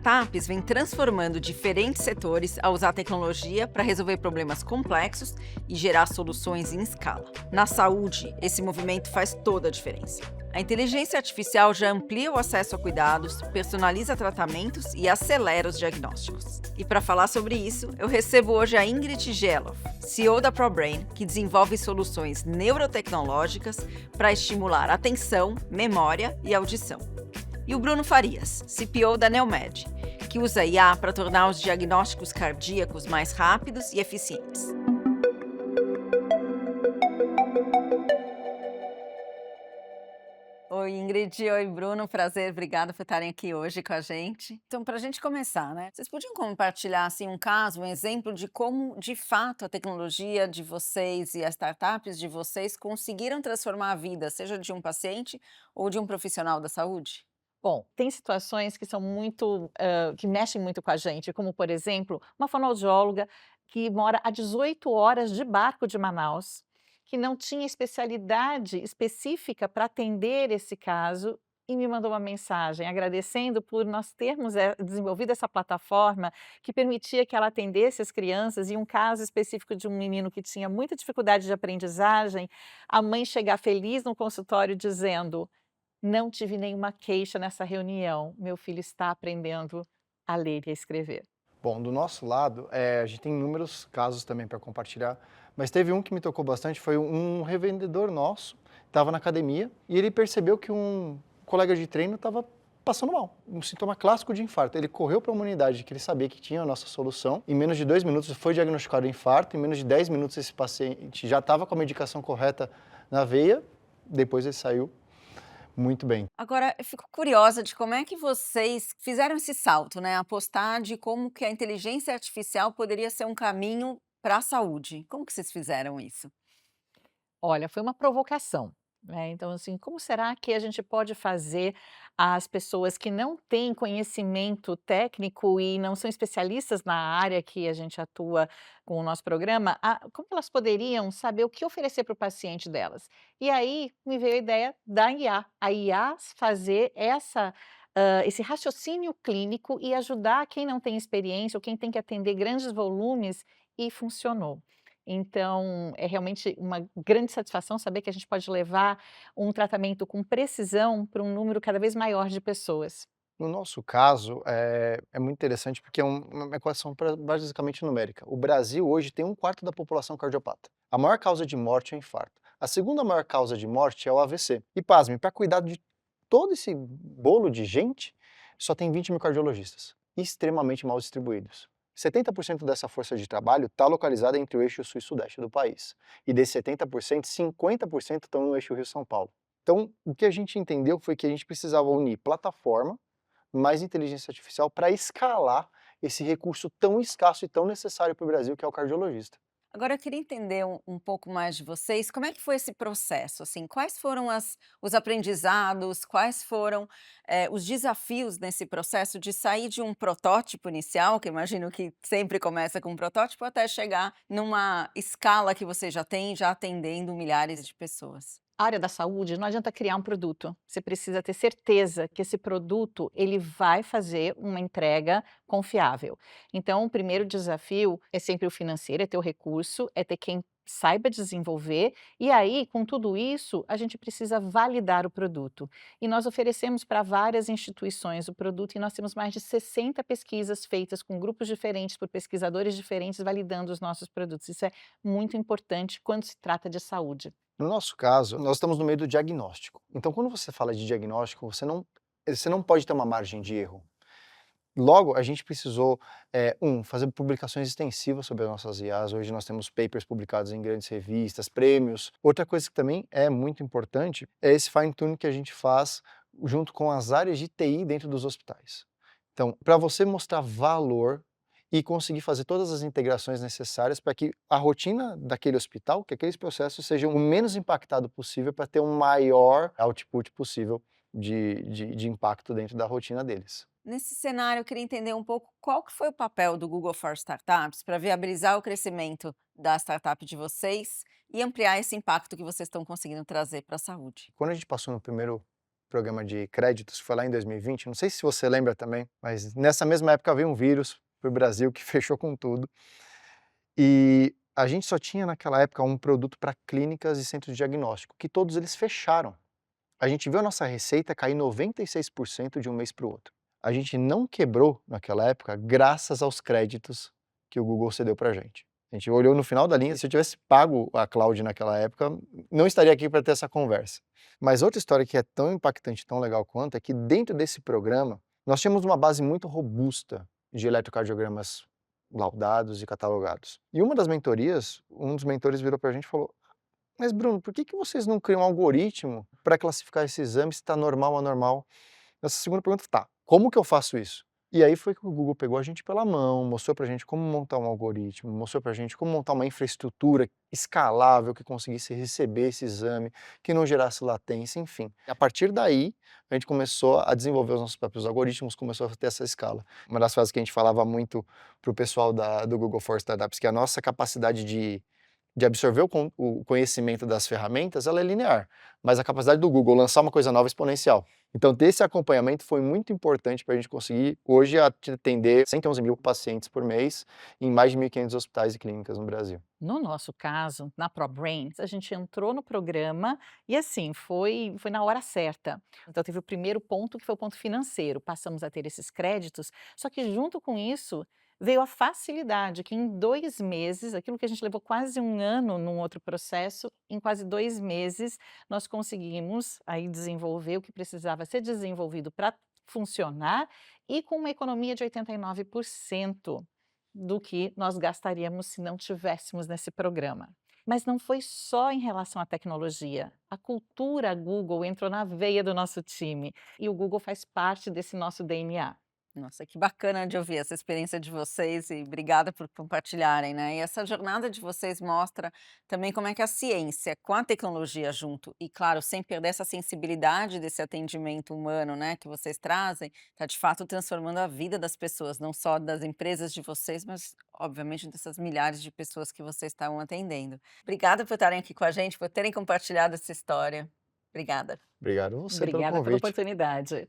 startups vêm transformando diferentes setores a usar tecnologia para resolver problemas complexos e gerar soluções em escala. Na saúde, esse movimento faz toda a diferença. A inteligência artificial já amplia o acesso a cuidados, personaliza tratamentos e acelera os diagnósticos. E para falar sobre isso, eu recebo hoje a Ingrid Geloff, CEO da ProBrain, que desenvolve soluções neurotecnológicas para estimular atenção, memória e audição. E o Bruno Farias, CPO da Neomed, que usa IA para tornar os diagnósticos cardíacos mais rápidos e eficientes. Oi, Ingrid. Oi, Bruno. Prazer. Obrigada por estarem aqui hoje com a gente. Então, para a gente começar, né? Vocês podiam compartilhar assim, um caso, um exemplo de como, de fato, a tecnologia de vocês e as startups de vocês conseguiram transformar a vida, seja de um paciente ou de um profissional da saúde? Bom, tem situações que são muito, que mexem muito com a gente, como, por exemplo, uma fonoaudióloga que mora a 18 horas de barco de Manaus, que não tinha especialidade específica para atender esse caso e me mandou uma mensagem agradecendo por nós termos, desenvolvido essa plataforma que permitia que ela atendesse as crianças e um caso específico de um menino que tinha muita dificuldade de aprendizagem, a mãe chegar feliz no consultório dizendo: "Não tive nenhuma queixa nessa reunião, meu filho está aprendendo a ler e a escrever". Bom, do nosso lado, a gente tem inúmeros casos também para compartilhar, mas teve um que me tocou bastante, foi um revendedor nosso, estava na academia e ele percebeu que um colega de treino estava passando mal, um sintoma clássico de infarto. Ele correu para uma unidade que ele sabia que tinha a nossa solução, em menos de 2 minutos foi diagnosticado o infarto, em menos de 10 minutos esse paciente já estava com a medicação correta na veia, depois ele saiu muito bem. Agora, eu fico curiosa de como é que vocês fizeram esse salto, né? Apostar de como que a inteligência artificial poderia ser um caminho para a saúde. Como que vocês fizeram isso? Olha, foi uma provocação, né, então assim, como será que a gente pode fazer as pessoas que não têm conhecimento técnico e não são especialistas na área que a gente atua com o nosso programa, como elas poderiam saber o que oferecer para o paciente delas? E aí me veio a ideia da IA, a IA fazer esse raciocínio clínico e ajudar quem não tem experiência ou quem tem que atender grandes volumes, e funcionou. Então, é realmente uma grande satisfação saber que a gente pode levar um tratamento com precisão para um número cada vez maior de pessoas. No nosso caso, é muito interessante porque é uma equação basicamente numérica. O Brasil hoje tem 1/4 da população cardiopata. A maior causa de morte é o infarto. A segunda maior causa de morte é o AVC. E pasme, para cuidar de todo esse bolo de gente, só tem 20 mil cardiologistas, extremamente mal distribuídos. 70% dessa força de trabalho está localizada entre o eixo sul e sudeste do país. E desses 70%, 50% estão no eixo Rio-São Paulo. Então, o que a gente entendeu foi que a gente precisava unir plataforma mais inteligência artificial para escalar esse recurso tão escasso e tão necessário para o Brasil, que é o cardiologista. Agora eu queria entender um pouco mais de vocês, como é que foi esse processo, assim, quais foram os aprendizados, quais foram, os desafios nesse processo de sair de um protótipo inicial, que eu imagino que sempre começa com um protótipo, até chegar numa escala que você já tem, já atendendo milhares de pessoas? A área da saúde não adianta criar um produto, você precisa ter certeza que esse produto ele vai fazer uma entrega confiável. Então o primeiro desafio é sempre o financeiro, é ter o recurso, é ter quem saiba desenvolver, e aí com tudo isso a gente precisa validar o produto. E nós oferecemos para várias instituições o produto e nós temos mais de 60 pesquisas feitas com grupos diferentes, por pesquisadores diferentes, validando os nossos produtos. Isso é muito importante quando se trata de saúde. No nosso caso, nós estamos no meio do diagnóstico. Então, quando você fala de diagnóstico, você não pode ter uma margem de erro. Logo, a gente precisou, fazer publicações extensivas sobre as nossas IAs. Hoje nós temos papers publicados em grandes revistas, prêmios. Outra coisa que também é muito importante é esse fine-tuning que a gente faz junto com as áreas de TI dentro dos hospitais. Então, para você mostrar valor e conseguir fazer todas as integrações necessárias para que a rotina daquele hospital, que aqueles processos sejam o menos impactado possível para ter um maior output possível de impacto dentro da rotina deles. Nesse cenário, eu queria entender um pouco qual que foi o papel do Google for Startups para viabilizar o crescimento da startup de vocês e ampliar esse impacto que vocês estão conseguindo trazer para a saúde. Quando a gente passou no primeiro programa de créditos, que foi lá em 2020, não sei se você lembra também, mas nessa mesma época veio um vírus para o Brasil que fechou com tudo. E a gente só tinha naquela época um produto para clínicas e centros de diagnóstico, que todos eles fecharam. A gente viu a nossa receita cair 96% de um mês para o outro. A gente não quebrou naquela época graças aos créditos que o Google cedeu para a gente. A gente olhou no final da linha, se eu tivesse pago a cloud naquela época, não estaria aqui para ter essa conversa. Mas outra história que é tão impactante, tão legal quanto, é que dentro desse programa, nós tínhamos uma base muito robusta de eletrocardiogramas laudados e catalogados. E uma das mentorias, um dos mentores virou para a gente e falou: mas Bruno, por que vocês não criam um algoritmo para classificar esse exame se está normal ou anormal? Essa segunda pergunta, tá, como que eu faço isso? E aí foi que o Google pegou a gente pela mão, mostrou pra gente como montar um algoritmo, mostrou pra gente como montar uma infraestrutura escalável que conseguisse receber esse exame, que não gerasse latência, enfim. A partir daí, a gente começou a desenvolver os nossos próprios algoritmos, começou a ter essa escala. Uma das frases que a gente falava muito pro pessoal do Google for Startups, que a nossa capacidade de absorver o conhecimento das ferramentas, ela é linear, mas a capacidade do Google lançar uma coisa nova é exponencial. Então, ter esse acompanhamento foi muito importante para a gente conseguir, hoje, atender 111 mil pacientes por mês em mais de 1.500 hospitais e clínicas no Brasil. No nosso caso, na ProBrains, a gente entrou no programa e assim, foi na hora certa. Então teve o primeiro ponto, que foi o ponto financeiro, passamos a ter esses créditos, só que junto com isso veio a facilidade, que em 2 meses, aquilo que a gente levou quase 1 ano num outro processo, em quase 2 meses nós conseguimos aí desenvolver o que precisava ser desenvolvido para funcionar e com uma economia de 89% do que nós gastaríamos se não tivéssemos nesse programa. Mas não foi só em relação à tecnologia. A cultura Google entrou na veia do nosso time e o Google faz parte desse nosso DNA. Nossa, que bacana de ouvir essa experiência de vocês e obrigada por compartilharem, né? E essa jornada de vocês mostra também como é que a ciência, com a tecnologia junto, e claro, sem perder essa sensibilidade desse atendimento humano, né, que vocês trazem, está de fato transformando a vida das pessoas, não só das empresas de vocês, mas obviamente dessas milhares de pessoas que vocês estão atendendo. Obrigada por estarem aqui com a gente, por terem compartilhado essa história. Obrigada. Obrigado a você pelo Obrigada pela convite. oportunidade.